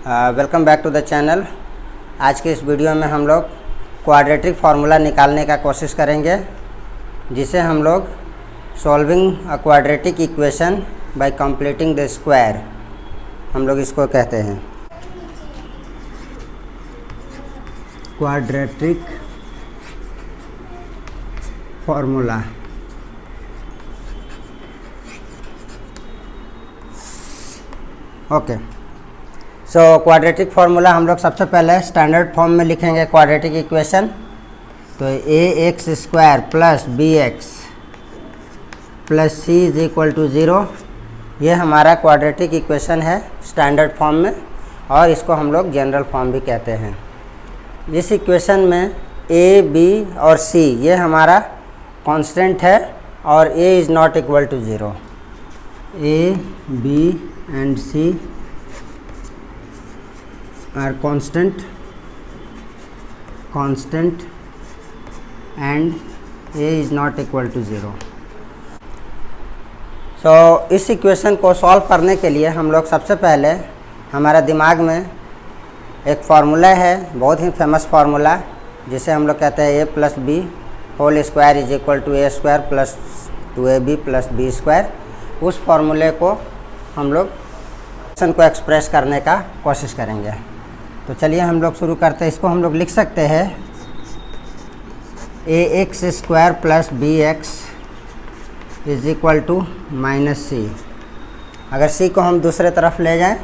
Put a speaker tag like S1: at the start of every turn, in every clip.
S1: Welcome back to the channel. आज के इस वीडियो में हम लोग क्वाड्रेटिक फार्मूला निकालने का कोशिश करेंगे, जिसे हम लोग solving a quadratic equation by completing the square हम लोग इसको कहते हैं। Quadratic formula okay. So quadratic formula हम लोग सबसे पहले स्टैंडर्ड फॉर्म में लिखेंगे क्वाड्रेटिक इक्वेशन। तो a x square plus B x plus c is equal to zero, ये हमारा क्वाड्रेटिक इक्वेशन है स्टैंडर्ड फॉर्म में, और इसको हम लोग जनरल फॉर्म भी कहते हैं। इस इक्वेशन में ए बी और सी ये हमारा कांस्टेंट है, और a is not equal to zero. A B and C are constant and a is not equal to 0। So इस इक्वेशन को सॉल्व करने के लिए हम लोग सबसे पहले हमारा दिमाग में एक फार्मूला है, बहुत ही फेमस फार्मूला, जिसे हम लोग कहते हैं a plus b whole square is equal to a square plus 2ab plus b square. उस फार्मूले को हम लोग इक्वेशन को एक्सप्रेस करने का कोशिश करेंगे। तो चलिए हम लोग शुरू करते हैं। इसको हम लोग लिख सकते हैं A x square plus B X is equal to minus C. अगर सी को हम दूसरे तरफ ले जाएं,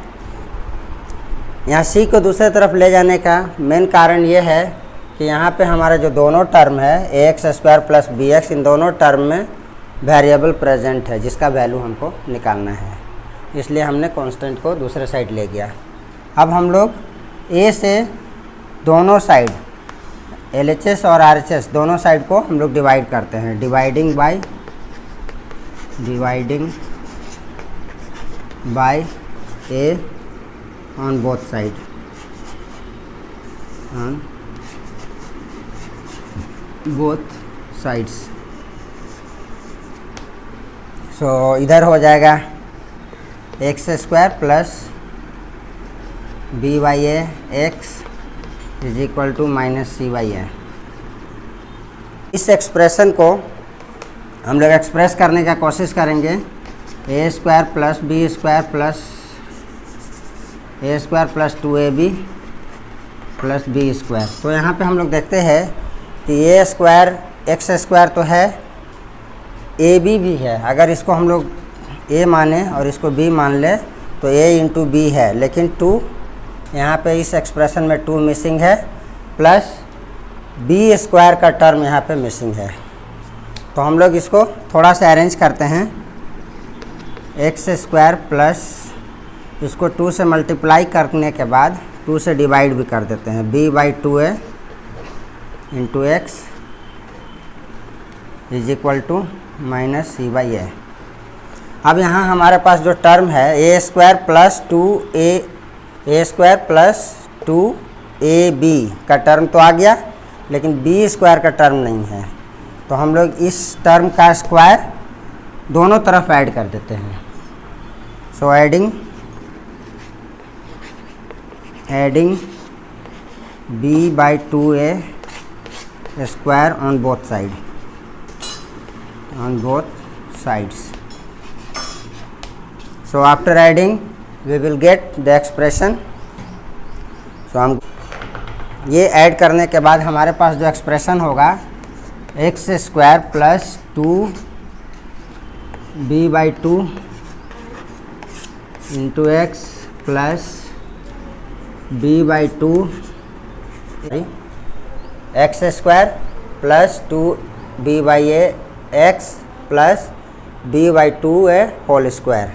S1: यहाँ सी को दूसरे तरफ ले जाने का मेन कारण ये है कि यहाँ पे हमारा जो दोनों टर्म है a x square plus B x, इन दोनों टर्म में वेरिएबल प्रेजेंट है जिसका वैल्यू हमको निकालना है, इसलिए हमने कांस्टेंट को दूसरे साइड ले गया। अब हम लोग ए से दोनों साइड LHS और RHS दोनों साइड को हम लोग डिवाइड करते हैं, dividing by a on both sides. So इधर हो जाएगा x square plus b by a x is equal to minus c by a. इस एक्सप्रेशन को हम लोग एक्सप्रेस करने का कोशिश करेंगे a square plus b square plus a square plus 2ab plus b square. तो यहाँ पे हम लोग देखते हैं कि ए स्क्वायर एक्स स्क्वायर तो है, ए बी भी है। अगर इसको हम लोग ए माने और इसको बी मान ले तो ए इंटू बी है, लेकिन 2 यहाँ पे इस एक्सप्रेशन में 2 मिसिंग है, प्लस बी स्क्वायर का टर्म यहाँ पे मिसिंग है। तो हम लोग इसको थोड़ा सा अरेंज करते हैं। एक्स स्क्वायर प्लस इसको 2 से मल्टीप्लाई करने के बाद 2 से डिवाइड भी कर देते हैं, b by 2a into x is equal to minus c by a. अब यहाँ हमारे पास जो टर्म है a square plus 2a square plus 2ab का टर्म तो आ गया, लेकिन बी स्क्वायर का टर्म नहीं है। तो हम लोग इस टर्म का स्क्वायर दोनों तरफ ऐड कर देते हैं। So adding b by 2a square on both sides. So after adding we will get the expression। so हम ये ऐड करने के बाद हमारे पास जो एक्सप्रेशन होगा x square plus 2b by 2 into x plus b by 2 x square plus 2b by a x plus b by 2a whole square,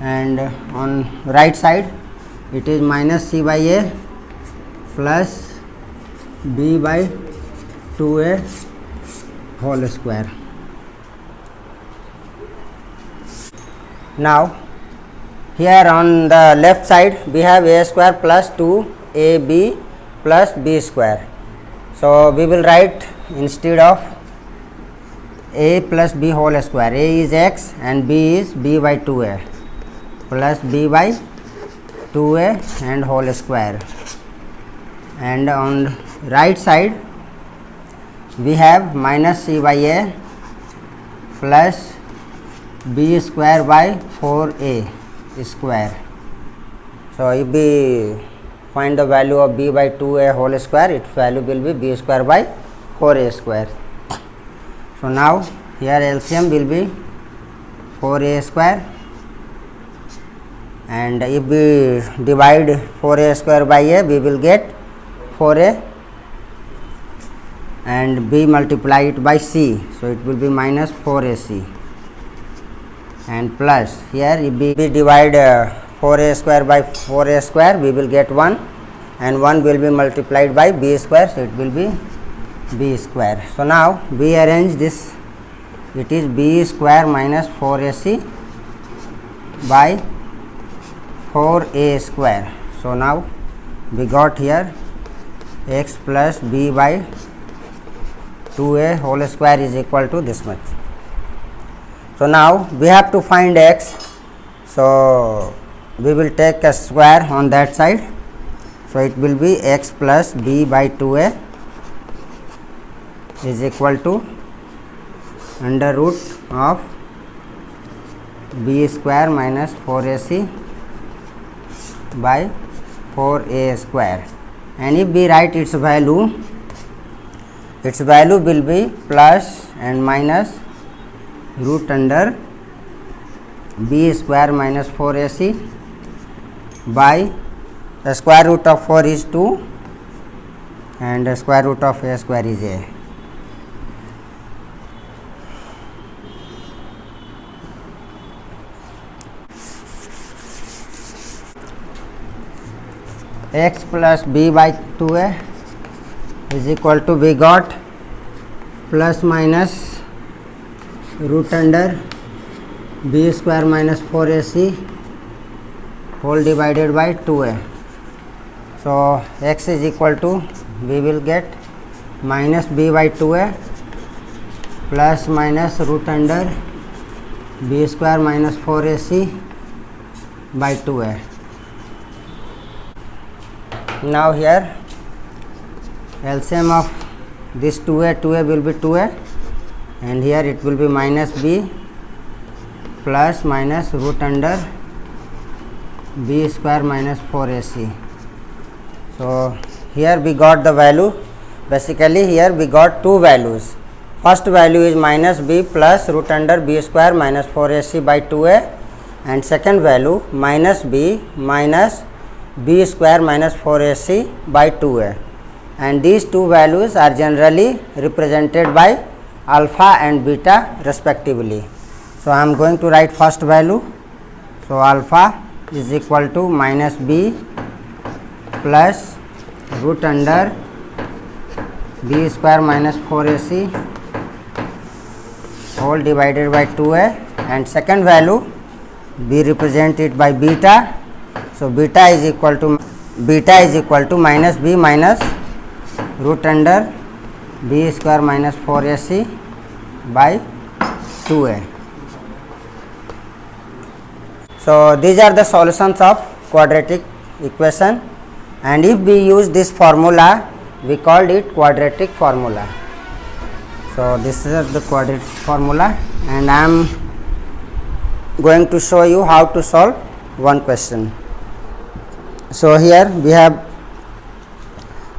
S1: and on right side it is minus c by a plus b by 2a whole square। Now here on the left side we have a square plus 2ab plus b square। So we will write instead of a plus b whole square, a is x and b is b by 2a plus b by 2a and whole square, and on right side we have minus c by a plus b square by 4a square. So if we find the value of b by 2a whole square, its value will be b square by 4a square. So now here LCM will be 4a square, and if we divide 4a square by a, we will get 4a, and b multiply it by c, so it will be minus 4ac, and plus here if we divide 4a square by 4a square, we will get 1, and 1 will be multiplied by b square, so it will be b square. So now we arrange this, it is b square minus 4ac by 4a square. So now we got here x plus b by 2a whole square is equal to this much. So now we have to find x, so we will take a square on that side, so it will be x plus b by 2a is equal to under root of b square minus 4ac by 4a square, and if we write its value will be plus and minus root under b square minus 4ac by the square root of 4 is 2 and the square root of a square is a. X plus b by 2a is equal to, we got plus minus root under b square minus 4ac whole divided by 2a. So x is equal to, we will get minus b by 2a plus minus root under b square minus 4ac by 2a. Now here LCM of this 2a will be 2a, and here it will be minus b plus minus root under b square minus 4ac. So here we got the value, basically here we got two values. First value is minus b plus root under b square minus 4ac by 2a, and second value minus b square minus 4ac by 2a, and these two values are generally represented by alpha and beta respectively. So I am going to write first value. So alpha is equal to minus b plus root under b square minus 4ac whole divided by 2a, and second value we represent it by beta. So beta is equal to minus b minus root under b square minus 4ac by 2a. So these are the solutions of quadratic equation, and if we use this formula, we called it quadratic formula. So this is the quadratic formula, and I am going to show you how to solve one question. So here we have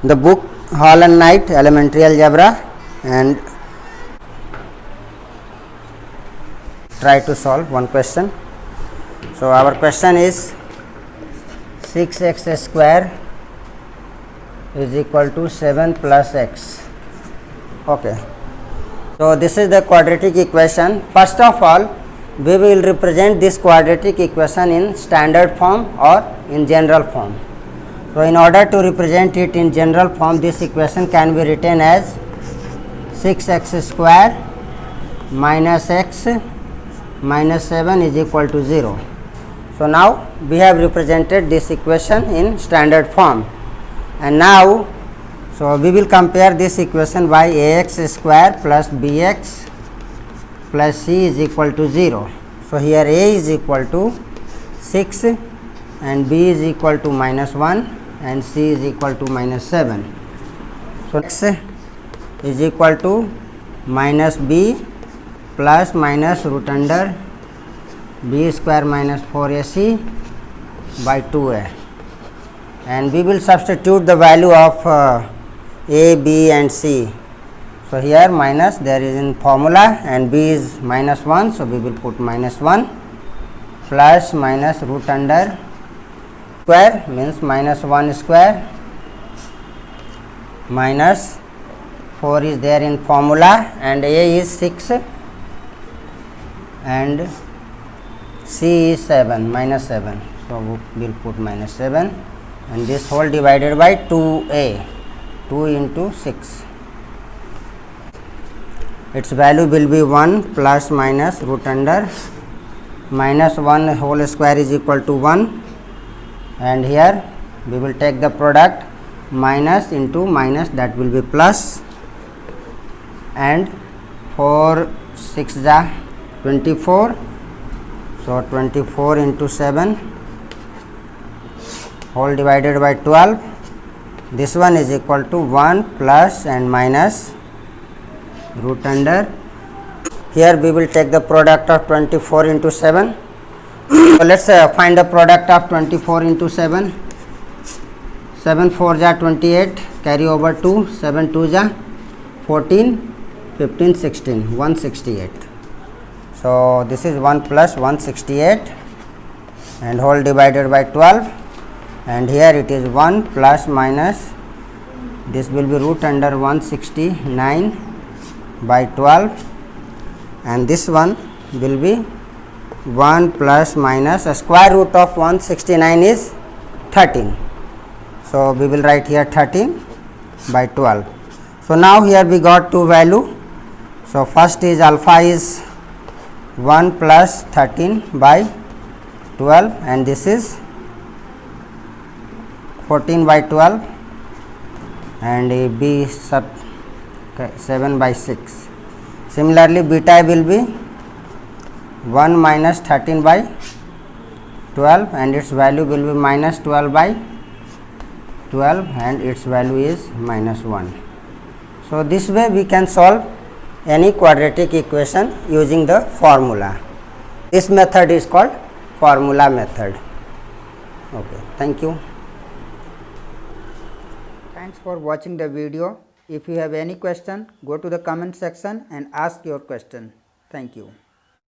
S1: the book Hall and Knight Elementary Algebra, and try to solve one question. So our question is 6x square is equal to 7 plus x. Okay. So this is the quadratic equation. First of all, we will represent this quadratic equation in standard form or in general form. So in order to represent it in general form, this equation can be written as 6x square minus x minus 7 is equal to 0. So now we have represented this equation in standard form, and now so we will compare this equation by ax square plus bx plus c is equal to 0. So here a is equal to 6 and b is equal to -1 and c is equal to -7. So x is equal to minus b plus minus root under b square minus 4ac by 2a, and we will substitute the value of a, b and c. So here minus there is in formula, and b is -1, so we will put -1 plus minus root under square means -1 square minus 4 is there in formula, and a is 6 and c is 7, -7. So we will put -7, and this whole divided by 2a, 2 into 6. Its value will be 1 plus minus root under -1 whole square is equal to 1, and here we will take the product minus into minus, that will be plus, and 4 6 ja 24. So 24 into 7 whole divided by 12. This one is equal to 1 plus and minus root under. Here we will take the product of 24 into 7. So let us find the product of 24 into 7. 7 4 ja 28, carry over 2, 7 2 ja 14, 15 16, 168. So this is 1 plus 168 and whole divided by 12, and here it is 1 plus minus, this will be root under 169 by 12, and this one will be 1 plus minus a square root of 169 is 13. So we will write here 13 by 12. So now here we got two value. So first is alpha is 1 plus 13 by 12, and this is 14 by 12, and b sub 7 by 6. Similarly beta will be 1 minus 13 by 12, and its value will be minus 12 by 12, and its value is -1. So this way we can solve any quadratic equation using the formula. This method is called formula method. Okay, thank you. Thanks for watching the video. If you have any question, go to the comment section and ask your question. Thank you.